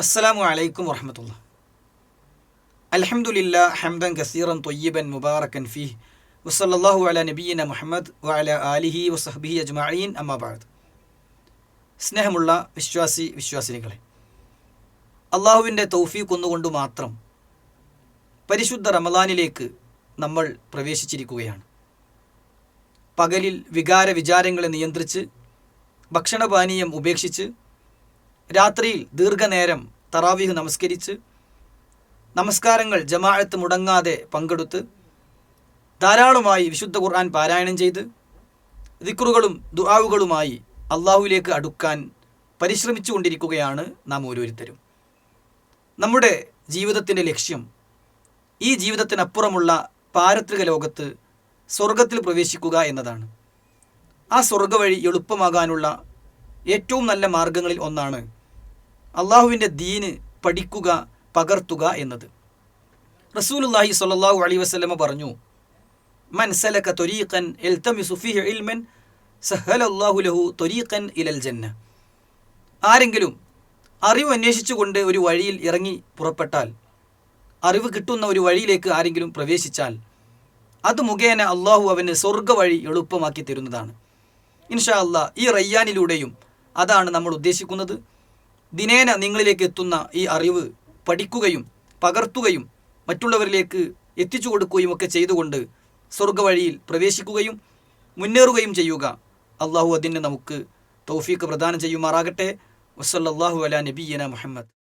അസ്സലാമു അലൈക്കും വറഹ്മത്തുള്ളാഹി. അൽഹംദുലില്ലാഹ് ഹംദൻ കസീറൻ ത്വയ്യിബൻ മുബാറകൻ ഫീഹി വസല്ലല്ലാഹു അലാ നബിയ്യിന മുഹമ്മദ് വഅലാ ആലിഹി വസഹ്ബിഹി അജ്മഈൻ അമ്മാ ബഅദ്. സ്നേഹമുള്ള വിശ്വാസിനികളെ, അള്ളാഹുവിൻ്റെ തൗഫീഖ് ഒന്നുകൊണ്ട് മാത്രം പരിശുദ്ധ റമളാനിലേക്ക് നമ്മൾ പ്രവേശിച്ചിരിക്കുകയാണ്. പകലിൽ വിചാരങ്ങളെ നിയന്ത്രിച്ച് ഭക്ഷണപാനീയം ഉപേക്ഷിച്ച് രാത്രിയിൽ ദീർഘനേരം തറാവീഹ് നമസ്കരിച്ച് നമസ്കാരങ്ങൾ ജമാഅത്ത് മുടങ്ങാതെ പങ്കെടുത്ത് ധാരാളമായി വിശുദ്ധ ഖുർആൻ പാരായണം ചെയ്ത് ദിക്റുകളും ദുആവുകളുമായി അള്ളാഹുവിലേക്ക് അടുക്കാൻ പരിശ്രമിച്ചു കൊണ്ടിരിക്കുകയാണ് നാം ഓരോരുത്തരും. നമ്മുടെ ജീവിതത്തിൻ്റെ ലക്ഷ്യം ഈ ജീവിതത്തിനപ്പുറമുള്ള പാരത്രിക ലോകത്ത് സ്വർഗത്തിൽ പ്രവേശിക്കുക എന്നതാണ്. ആ സ്വർഗവഴി എളുപ്പമാകാനുള്ള ഏറ്റവും നല്ല മാർഗങ്ങളിൽ ഒന്നാണ് അള്ളാഹുവിൻ്റെ ദീന് പഠിക്കുക, പകർത്തുക എന്നത്. റസൂലുള്ളാഹി സ്വല്ലല്ലാഹു അലൈഹി വസല്ലമ പറഞ്ഞു, മൻ സലക ത്വരീഖൻ യൽതമിസു ഫീഹി ഇൽമൻ സഹലല്ലാഹു ലഹു ത്വരീഖൻ ഇലൽ ജന്ന. ആരെങ്കിലും അറിവ് അന്വേഷിച്ചുകൊണ്ട് ഒരു വഴിയിൽ ഇറങ്ങി പുറപ്പെട്ടാൽ, അറിവ് കിട്ടുന്ന ഒരു വഴിയിലേക്ക് ആരെങ്കിലും പ്രവേശിച്ചാൽ അത് മുഖേന അള്ളാഹു അവന് സ്വർഗവഴി എളുപ്പമാക്കി തരുന്നതാണ്. ഇൻഷാ അല്ലാഹ് ഈ റയ്യാനിലൂടെയും അതാണ് നമ്മൾ ഉദ്ദേശിക്കുന്നത്. ദിനേന നിങ്ങളിലേക്ക് എത്തുന്ന ഈ അറിവ് പഠിക്കുകയും പകർത്തുകയും മറ്റുള്ളവരിലേക്ക് എത്തിച്ചു കൊടുക്കുകയും ഒക്കെ ചെയ്തുകൊണ്ട് സ്വർഗവഴിയിൽ പ്രവേശിക്കുകയും മുന്നേറുകയും ചെയ്യുക. അള്ളാഹു അതിന് നമുക്ക് തൗഫീഖ് പ്രദാനം ചെയ്യുമാറാകട്ടെ. വസല്ലല്ലാഹു അലാ നബിയ്യിന മുഹമ്മദ്.